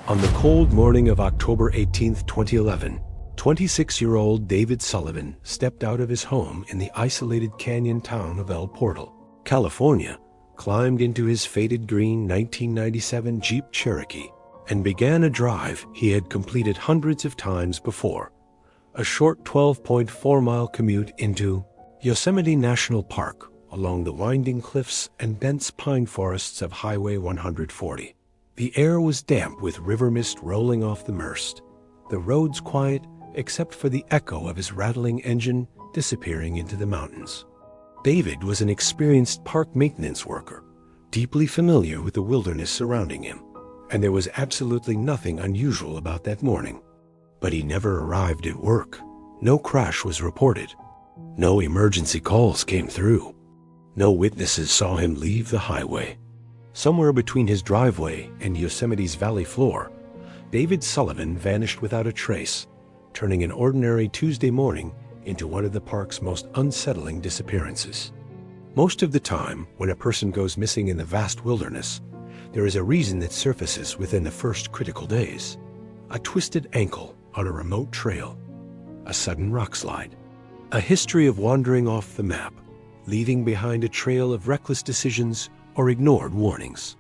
On the cold morning of October 18, 2011, 26-year-old David Sullivan stepped out of his home in the isolated canyon town of El Portal, California, climbed into his faded green 1997 Jeep Cherokee, and began a drive he had completed hundreds of times before, a short 12.4-mile commute into Yosemite National Park along the winding cliffs and dense pine forests of Highway 140. The air was damp with river mist rolling off the Merced, the roads quiet except for the echo of his rattling engine disappearing into the mountains. David was an experienced park maintenance worker, deeply familiar with the wilderness surrounding him, and there was absolutely nothing unusual about that morning. But he never arrived at work. No crash was reported. No emergency calls came through. No witnesses saw him leave the highway. Somewhere between his driveway and Yosemite's valley floor, David Sullivan vanished without a trace, turning an ordinary Tuesday morning into one of the park's most unsettling disappearances. Most of the time, when a person goes missing in the vast wilderness, there is a reason that surfaces within the first critical days. A twisted ankle on a remote trail, a sudden rock slide, a history of wandering off the map, leaving behind a trail of reckless decisions or ignored warnings.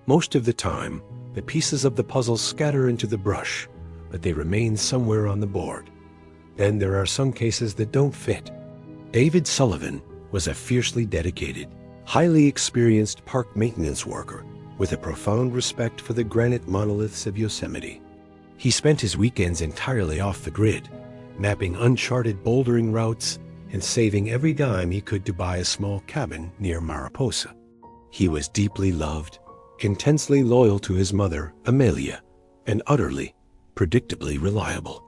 Most of the time, the pieces of the puzzle scatter into the brush, but they remain somewhere on the board. Then there are some cases that don't fit. David Sullivan was a fiercely dedicated, highly experienced park maintenance worker with a profound respect for the granite monoliths of Yosemite. He spent his weekends entirely off the grid, mapping uncharted bouldering routes and saving every dime he could to buy a small cabin near Mariposa. He was deeply loved, intensely loyal to his mother, Amelia, and utterly, predictably reliable.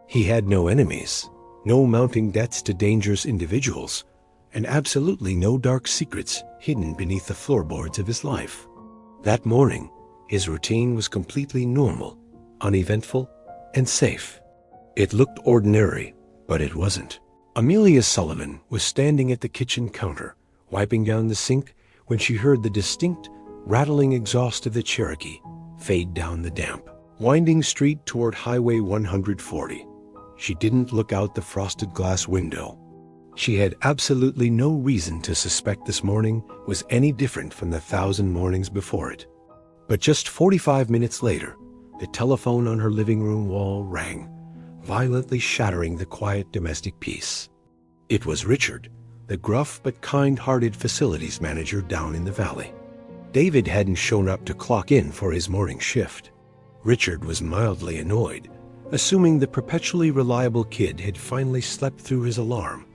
He had no enemies, no mounting debts to dangerous individuals, and absolutely no dark secrets hidden beneath the floorboards of his life. That morning, his routine was completely normal, uneventful, and safe. It looked ordinary, but it wasn't. Amelia Sullivan was standing at the kitchen counter, wiping down the sink, when she heard the distinct, rattling exhaust of the Cherokee fade down the damp, winding street toward Highway 140. She didn't look out the frosted glass window. She had absolutely no reason to suspect this morning was any different from the 1,000 mornings before it. But just 45 minutes later, the telephone on her living room wall rang, violently shattering the quiet domestic peace. It was Richard, the gruff but kind-hearted facilities manager down in the valley. David hadn't shown up to clock in for his morning shift. Richard was mildly annoyed, assuming the perpetually reliable kid had finally slept through his alarm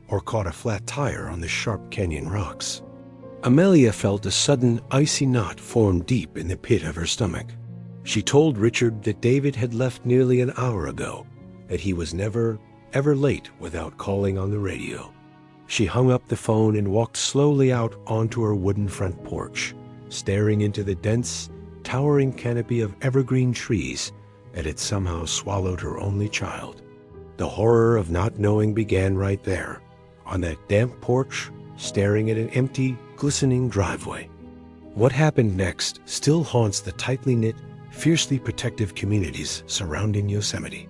or caught a flat tire on the sharp canyon rocks. Amelia felt a sudden icy knot form deep in the pit of her stomach. She told Richard that David had left nearly an hour ago, that he was never, ever late without calling on the radio. She hung up the phone and walked slowly out onto her wooden front porch, staring into the dense, towering canopy of evergreen trees that had somehow swallowed her only child. The horror of not knowing began right there, on that damp porch, staring at an empty, glistening driveway. What happened next still haunts the tightly knit, fiercely protective communities surrounding Yosemite.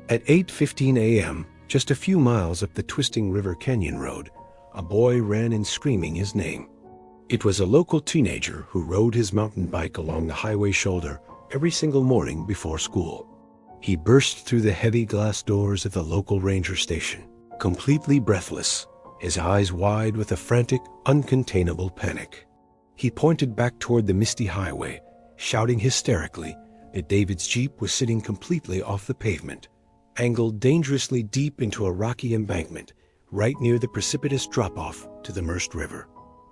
At 8:15 a.m., just a few miles up the twisting River Canyon Road, a boy ran in screaming his name. It was a local teenager who rode his mountain bike along the highway shoulder every single morning before school. He burst through the heavy glass doors of the local ranger station, completely breathless, his eyes wide with a frantic, uncontainable panic. He pointed back toward the misty highway, shouting hysterically that David's Jeep was sitting completely off the pavement, angled dangerously deep into a rocky embankment right near the precipitous drop-off to the Merced River.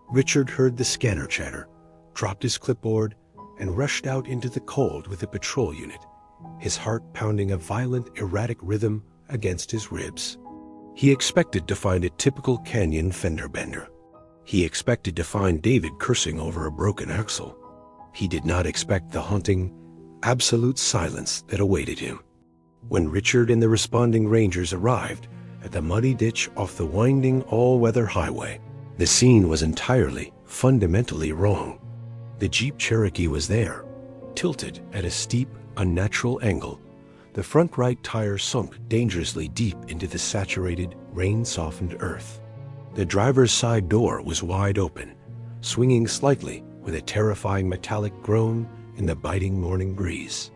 Richard heard the scanner chatter, dropped his clipboard, and rushed out into the cold with the patrol unit, his heart pounding a violent, erratic rhythm against his ribs. He expected to find a typical canyon fender bender. He expected to find David cursing over a broken axle. He did not expect the haunting, absolute silence that awaited him. When Richard and the responding rangers arrived at the muddy ditch off the winding all-weather highway, the scene was entirely, fundamentally wrong. The Jeep Cherokee was there, tilted at a steep, unnatural angle. The front right tire sunk dangerously deep into the saturated, rain-softened earth. The driver's side door was wide open, swinging slightly with a terrifying metallic groan in the biting morning breeze.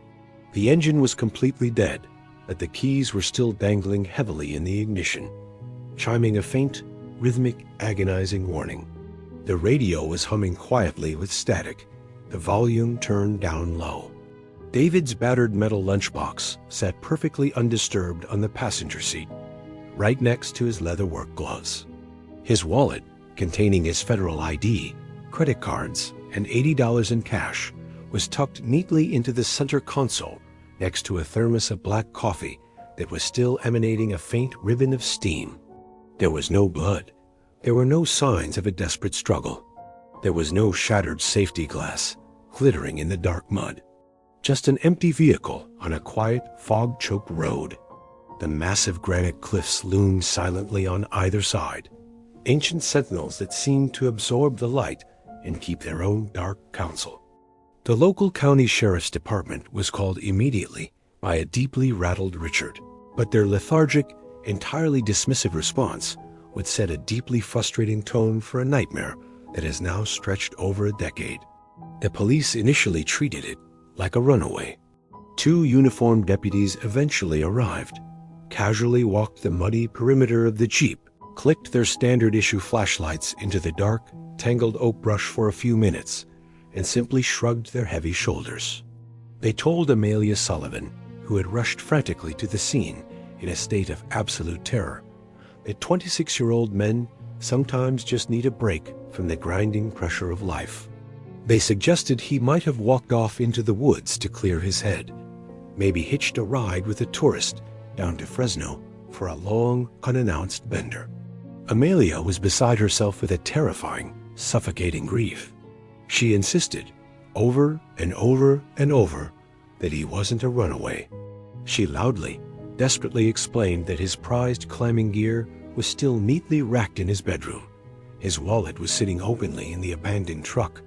The engine was completely dead, but the keys were still dangling heavily in the ignition, chiming a faint, rhythmic, agonizing warning. The radio was humming quietly with static, the volume turned down low. David's battered metal lunchbox sat perfectly undisturbed on the passenger seat, right next to his leather work gloves. His wallet, containing his federal ID, credit cards, and $80 in cash, was tucked neatly into the center console next to a thermos of black coffee that was still emanating a faint ribbon of steam. There was no blood. There were no signs of a desperate struggle. There was no shattered safety glass glittering in the dark mud. Just an empty vehicle on a quiet, fog-choked road. The massive granite cliffs loomed silently on either side, ancient sentinels that seemed to absorb the light and keep their own dark counsel. The local county sheriff's department was called immediately by a deeply rattled Richard, but their lethargic, entirely dismissive response would set a deeply frustrating tone for a nightmare that has now stretched over a decade. The police initially treated it like a runaway. 2 uniformed deputies eventually arrived, casually walked the muddy perimeter of the Jeep, clicked their standard-issue flashlights into the dark, tangled oak brush for a few minutes, and simply shrugged their heavy shoulders. They told Amelia Sullivan, who had rushed frantically to the scene in a state of absolute terror, that 26-year-old men sometimes just need a break from the grinding pressure of life. They suggested he might have walked off into the woods to clear his head, maybe hitched a ride with a tourist down to Fresno for a long, unannounced bender. Amelia was beside herself with a terrifying, suffocating grief. She insisted, over and over and over, that he wasn't a runaway. She loudly, desperately explained that his prized climbing gear was still neatly racked in his bedroom. His wallet was sitting openly in the abandoned truck,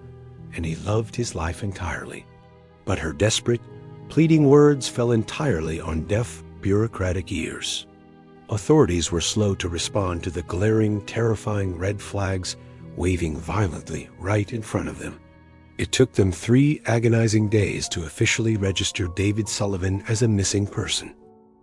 and he loved his life entirely. But her desperate, pleading words fell entirely on deaf, bureaucratic ears. Authorities were slow to respond to the glaring, terrifying red flags waving violently right in front of them. It took them 3 agonizing days to officially register David Sullivan as a missing person.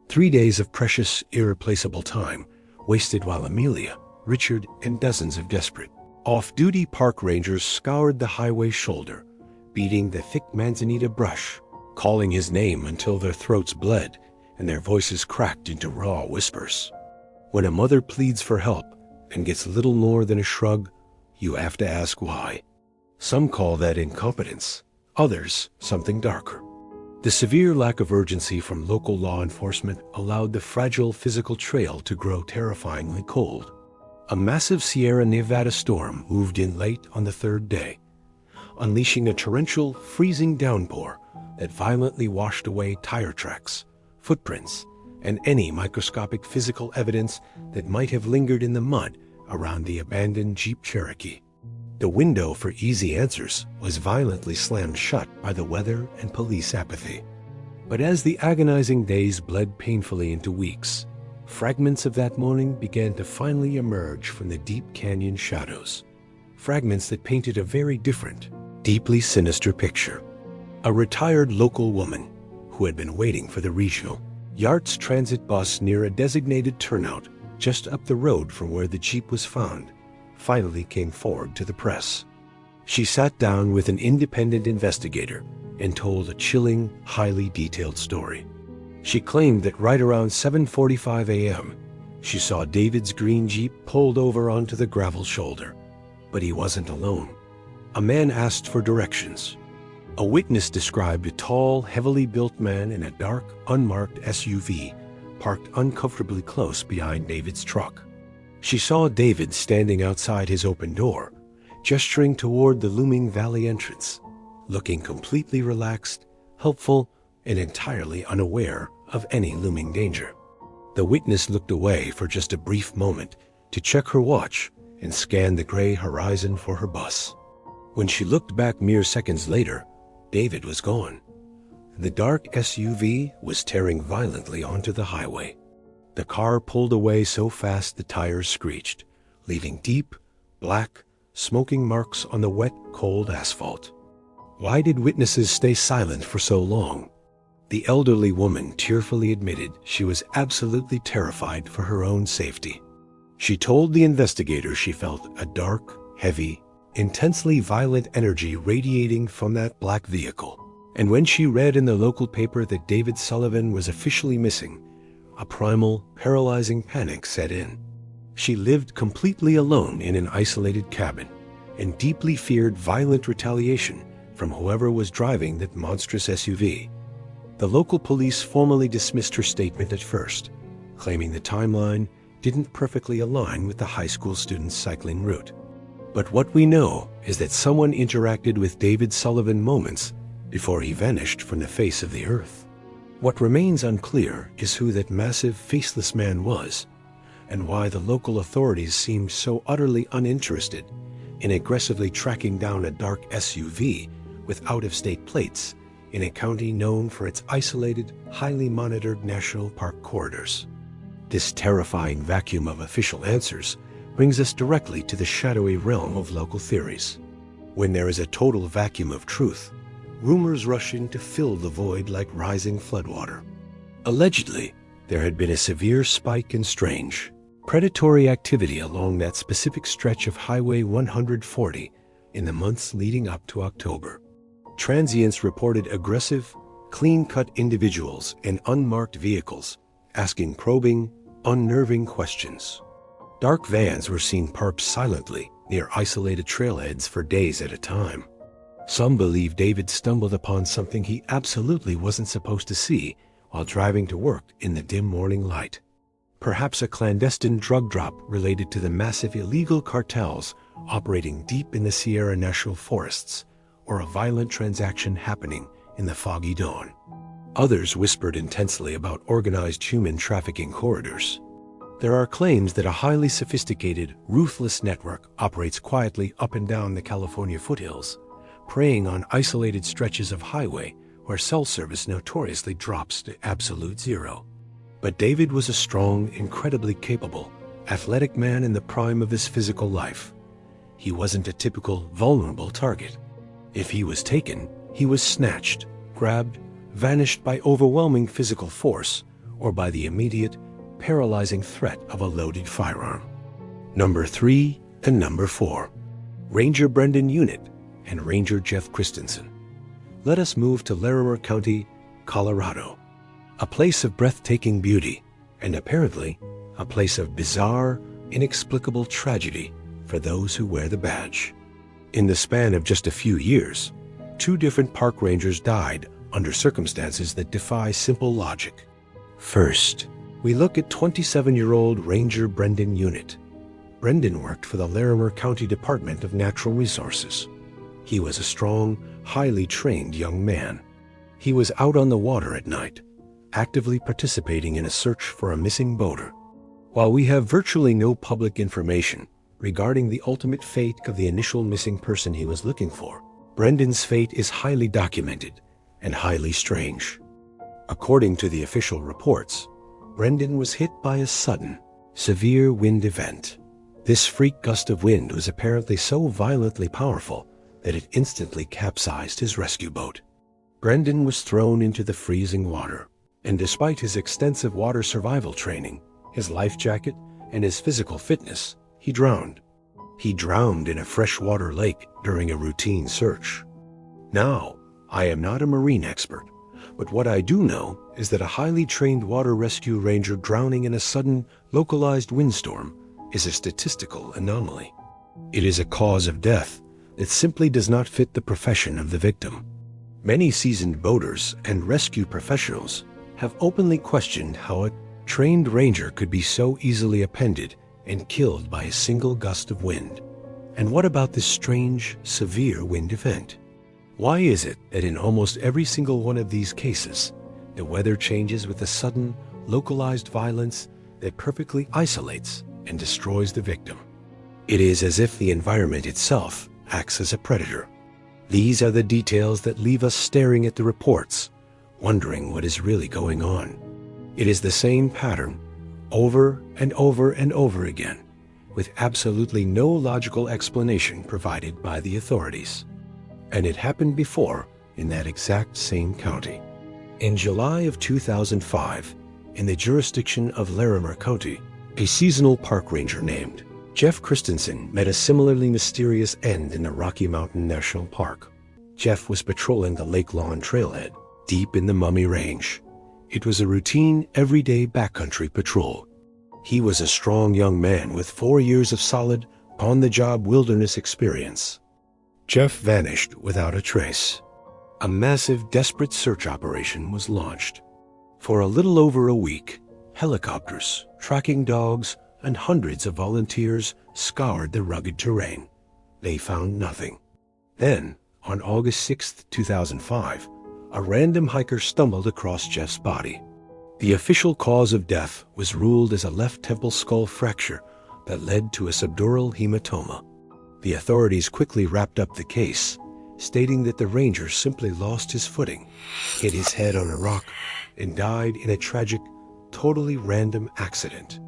3 days of precious, irreplaceable time wasted while Amelia, Richard, and dozens of desperate, off-duty park rangers scoured the highway's shoulder, beating the thick manzanita brush, calling his name until their throats bled and their voices cracked into raw whispers. When a mother pleads for help and gets little more than a shrug, you have to ask why. Some call that incompetence, others something darker. The severe lack of urgency from local law enforcement allowed the fragile physical trail to grow terrifyingly cold. A massive Sierra Nevada storm moved in late on the 3rd day, unleashing a torrential, freezing downpour that violently washed away tire tracks, footprints, and any microscopic physical evidence that might have lingered in the mud around the abandoned Jeep Cherokee. The window for easy answers was violently slammed shut by the weather and police apathy. But as the agonizing days bled painfully into weeks, fragments of that morning began to finally emerge from the deep canyon shadows. Fragments that painted a very different, deeply sinister picture. A retired local woman who had been waiting for the regional Yards transit bus near a designated turnout just up the road from where the Jeep was found finally came forward to the press. She sat down with an independent investigator and told a chilling, highly detailed story. She claimed that right around 7:45 a.m., she saw David's green Jeep pulled over onto the gravel shoulder. But he wasn't alone. A man asked for directions. A witness described a tall, heavily built man in a dark, unmarked SUV parked uncomfortably close behind David's truck. She saw David standing outside his open door, gesturing toward the looming valley entrance, looking completely relaxed, helpful, and entirely unaware of any looming danger. The witness looked away for just a brief moment to check her watch and scan the gray horizon for her bus. When she looked back mere seconds later, David was gone. The dark SUV was tearing violently onto the highway. The car pulled away so fast the tires screeched, leaving deep, black, smoking marks on the wet, cold asphalt. Why did witnesses stay silent for so long? The elderly woman tearfully admitted she was absolutely terrified for her own safety. She told the investigators she felt a dark, heavy, intensely violent energy radiating from that black vehicle. And when she read in the local paper that David Sullivan was officially missing, a primal, paralyzing panic set in. She lived completely alone in an isolated cabin and deeply feared violent retaliation from whoever was driving that monstrous SUV. The local police formally dismissed her statement at first, claiming the timeline didn't perfectly align with the high school student's cycling route. But what we know is that someone interacted with David Sullivan moments before he vanished from the face of the earth. What remains unclear is who that massive, faceless man was, and why the local authorities seemed so utterly uninterested in aggressively tracking down a dark SUV with out-of-state plates in a county known for its isolated, highly monitored national park corridors. This terrifying vacuum of official answers brings us directly to the shadowy realm of local theories. When there is a total vacuum of truth, rumors rush in to fill the void like rising floodwater. Allegedly, there had been a severe spike in strange, predatory activity along that specific stretch of Highway 140 in the months leading up to October. Transients reported aggressive, clean-cut individuals in unmarked vehicles, asking probing, unnerving questions. Dark vans were seen parked silently near isolated trailheads for days at a time. Some believe David stumbled upon something he absolutely wasn't supposed to see while driving to work in the dim morning light. Perhaps a clandestine drug drop related to the massive illegal cartels operating deep in the Sierra National Forests, or a violent transaction happening in the foggy dawn. Others whispered intensely about organized human trafficking corridors. There are claims that a highly sophisticated, ruthless network operates quietly up and down the California foothills, preying on isolated stretches of highway where cell service notoriously drops to absolute zero. But David was a strong, incredibly capable, athletic man in the prime of his physical life. He wasn't a typical, vulnerable target. If he was taken, he was snatched, grabbed, vanished by overwhelming physical force or by the immediate, paralyzing threat of a loaded firearm. Number 3 and number 4. Ranger Brendan Unit and Ranger Jeff Christensen. Let us move to Larimer County, Colorado, a place of breathtaking beauty and apparently a place of bizarre, inexplicable tragedy for those who wear the badge. In the span of just a few years, 2 different park rangers died under circumstances that defy simple logic. First, we look at 27-year-old Ranger Brendan Unit. Brendan worked for the Larimer County Department of Natural Resources. He was a strong, highly trained young man. He was out on the water at night, actively participating in a search for a missing boater. While we have virtually no public information regarding the ultimate fate of the initial missing person he was looking for, Brendan's fate is highly documented and highly strange. According to the official reports, Brendan was hit by a sudden, severe wind event. This freak gust of wind was apparently so violently powerful that it instantly capsized his rescue boat. Brendan was thrown into the freezing water, and despite his extensive water survival training, his life jacket, and his physical fitness, he drowned. He drowned in a freshwater lake during a routine search. Now, I am not a marine expert, but what I do know is that a highly trained water rescue ranger drowning in a sudden, localized windstorm is a statistical anomaly. It is a cause of death that simply does not fit the profession of the victim. Many seasoned boaters and rescue professionals have openly questioned how a trained ranger could be so easily appended and killed by a single gust of wind. And what about this strange, severe wind event? Why is it that in almost every single one of these cases, the weather changes with a sudden, localized violence that perfectly isolates and destroys the victim? It is as if the environment itself acts as a predator. These are the details that leave us staring at the reports, wondering what is really going on. It is the same pattern, over and over and over again, with absolutely no logical explanation provided by the authorities. And it happened before in that exact same county. In July of 2005, in the jurisdiction of Larimer County, a seasonal park ranger named Jeff Christensen met a similarly mysterious end in the Rocky Mountain National Park. Jeff was patrolling the Lake Lawn trailhead, deep in the Mummy Range. It was a routine, everyday backcountry patrol. He was a strong young man with 4 years of solid, on-the-job wilderness experience. Jeff vanished without a trace. A massive, desperate search operation was launched. For a little over a week, helicopters, tracking dogs, and hundreds of volunteers scoured the rugged terrain. They found nothing. Then, on August 6, 2005, a random hiker stumbled across Jeff's body. The official cause of death was ruled as a left temple skull fracture that led to a subdural hematoma. The authorities quickly wrapped up the case, stating that the ranger simply lost his footing, hit his head on a rock, and died in a tragic, totally random accident.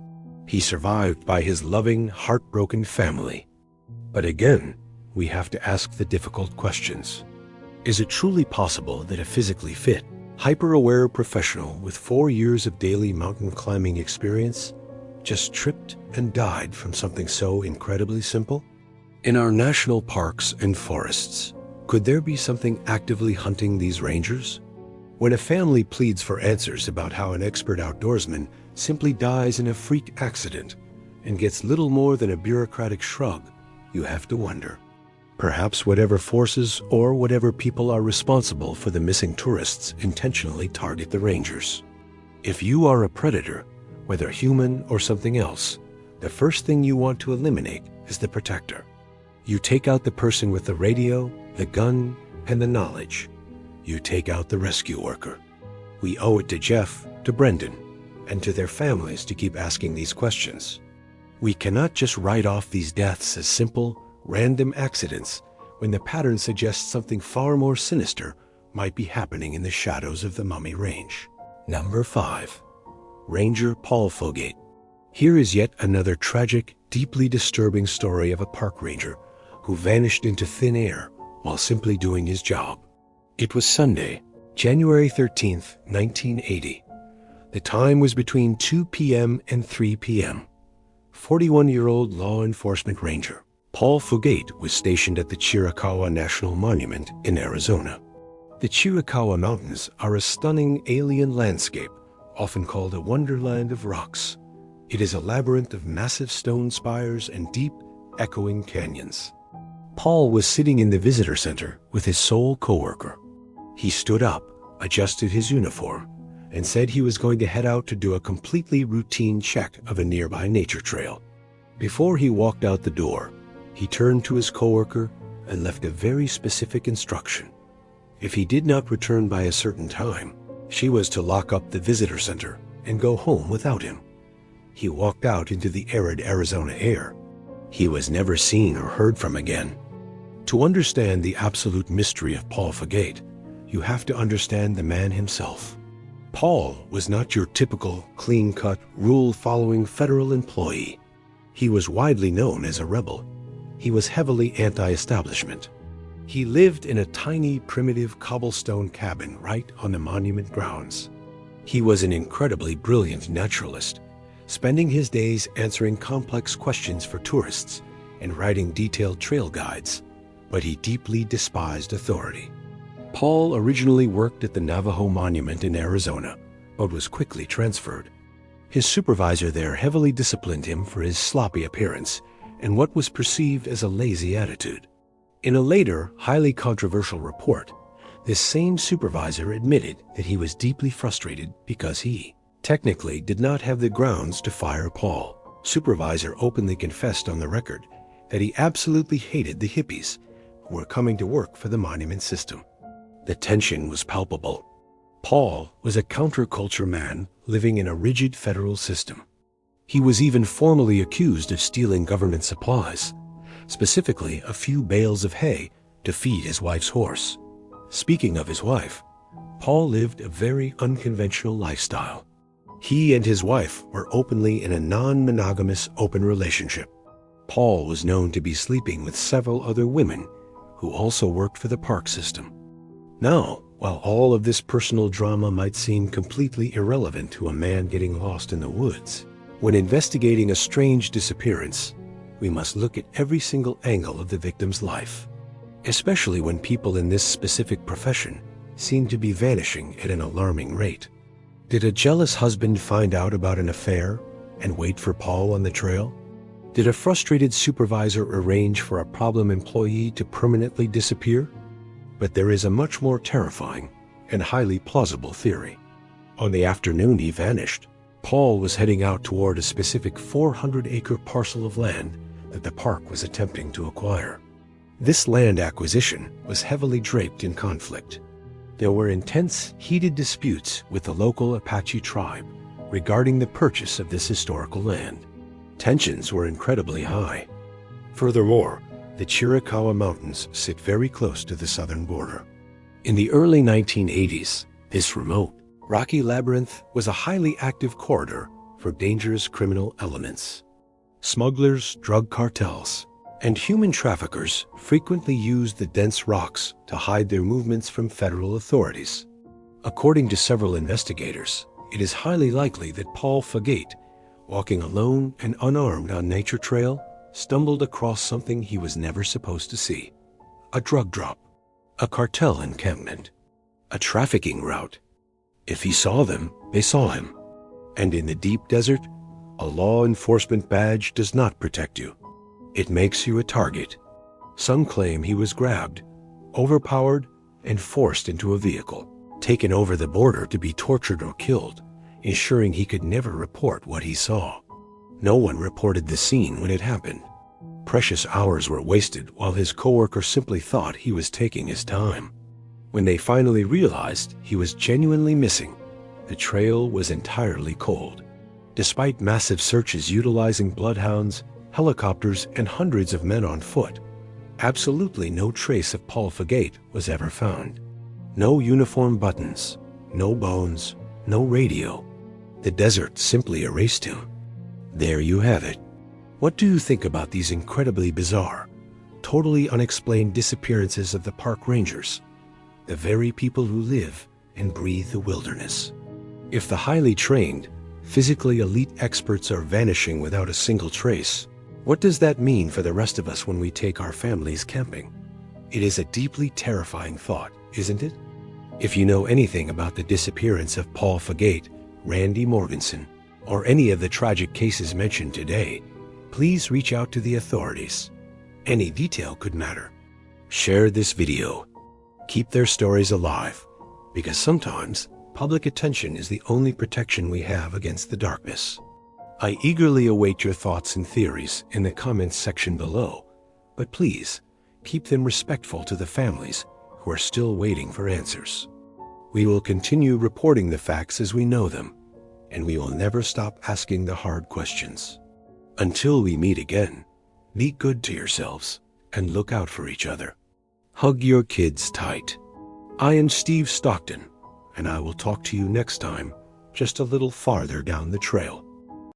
He survived by his loving, heartbroken family. But again, we have to ask the difficult questions. Is it truly possible that a physically fit, hyper-aware professional with 4 years of daily mountain climbing experience just tripped and died from something so incredibly simple? In our national parks and forests, could there be something actively hunting these rangers? When a family pleads for answers about how an expert outdoorsman simply dies in a freak accident and gets little more than a bureaucratic shrug, you have to wonder. Perhaps whatever forces or whatever people are responsible for the missing tourists intentionally target the rangers. If you are a predator, whether human or something else, the first thing you want to eliminate is the protector. You take out the person with the radio, the gun, and the knowledge. You take out the rescue worker. We owe it to Jeff, to Brendan, and to their families to keep asking these questions. We cannot just write off these deaths as simple, random accidents when the pattern suggests something far more sinister might be happening in the shadows of the Mummy Range. Number 5. Ranger Paul Fogate. Here is yet another tragic, deeply disturbing story of a park ranger who vanished into thin air while simply doing his job. It was Sunday, January 13th, 1980. The time was between 2 p.m. and 3 p.m. 41-year-old law enforcement ranger Paul Fogate was stationed at the Chiricahua National Monument in Arizona. The Chiricahua Mountains are a stunning alien landscape, often called a wonderland of rocks. It is a labyrinth of massive stone spires and deep, echoing canyons. Paul was sitting in the visitor center with his sole coworker. He stood up, adjusted his uniform, and said he was going to head out to do a completely routine check of a nearby nature trail. Before he walked out the door, he turned to his coworker and left a very specific instruction. If he did not return by a certain time, she was to lock up the visitor center and go home without him. He walked out into the arid Arizona air. He was never seen or heard from again. To understand the absolute mystery of Paul Fogate, you have to understand the man himself. Paul was not your typical, clean-cut, rule-following federal employee. He was widely known as a rebel. He was heavily anti-establishment. He lived in a tiny, primitive cobblestone cabin right on the monument grounds. He was an incredibly brilliant naturalist, spending his days answering complex questions for tourists and writing detailed trail guides, but he deeply despised authority. Paul originally worked at the Navajo Monument in Arizona, but was quickly transferred. His supervisor there heavily disciplined him for his sloppy appearance and what was perceived as a lazy attitude. In a later, highly controversial report, this same supervisor admitted that he was deeply frustrated because he, technically, did not have the grounds to fire Paul. Supervisor openly confessed on the record that he absolutely hated the hippies who were coming to work for the monument system. The tension was palpable. Paul was a counterculture man living in a rigid federal system. He was even formally accused of stealing government supplies, specifically a few bales of hay to feed his wife's horse. Speaking of his wife, Paul lived a very unconventional lifestyle. He and his wife were openly in a non-monogamous open relationship. Paul was known to be sleeping with several other women who also worked for the park system. Now, while all of this personal drama might seem completely irrelevant to a man getting lost in the woods, when investigating a strange disappearance, we must look at every single angle of the victim's life, especially when people in this specific profession seem to be vanishing at an alarming rate. Did a jealous husband find out about an affair and wait for Paul on the trail? Did a frustrated supervisor arrange for a problem employee to permanently disappear? But there is a much more terrifying and highly plausible theory. On the afternoon he vanished, Paul was heading out toward a specific 400-acre parcel of land that the park was attempting to acquire. This land acquisition was heavily draped in conflict. There were intense, heated disputes with the local Apache tribe regarding the purchase of this historical land. Tensions were incredibly high. Furthermore, the Chiricahua Mountains sit very close to the southern border. In the early 1980s, this remote, rocky labyrinth was a highly active corridor for dangerous criminal elements. Smugglers, drug cartels, and human traffickers frequently used the dense rocks to hide their movements from federal authorities. According to several investigators, it is highly likely that Paul Fagate, walking alone and unarmed on Nature Trail, stumbled across something he was never supposed to see. A drug drop, a cartel encampment, a trafficking route. If he saw them, they saw him. And in the deep desert, a law enforcement badge does not protect you. It makes you a target. Some claim he was grabbed, overpowered, and forced into a vehicle, taken over the border to be tortured or killed, ensuring he could never report what he saw. No one reported the scene when it happened. Precious hours were wasted while his coworker simply thought he was taking his time. When they finally realized he was genuinely missing, the trail was entirely cold. Despite massive searches utilizing bloodhounds, helicopters, and hundreds of men on foot, absolutely no trace of Paul Fagate was ever found. No uniform buttons, no bones, no radio. The desert simply erased him. There you have it. What do you think about these incredibly bizarre, totally unexplained disappearances of the park rangers, the very people who live and breathe the wilderness? If the highly trained, physically elite experts are vanishing without a single trace, what does that mean for the rest of us when we take our families camping? It is a deeply terrifying thought, isn't it? If you know anything about the disappearance of Paul Fagate, Randy Morganson, or any of the tragic cases mentioned today, please reach out to the authorities. Any detail could matter. Share this video. Keep their stories alive, because sometimes public attention is the only protection we have against the darkness. I eagerly await your thoughts and theories in the comments section below, but please keep them respectful to the families who are still waiting for answers. We will continue reporting the facts as we know them, and we will never stop asking the hard questions. Until we meet again, be good to yourselves and look out for each other. Hug your kids tight. I am Steve Stockton, and I will talk to you next time, just a little farther down the trail.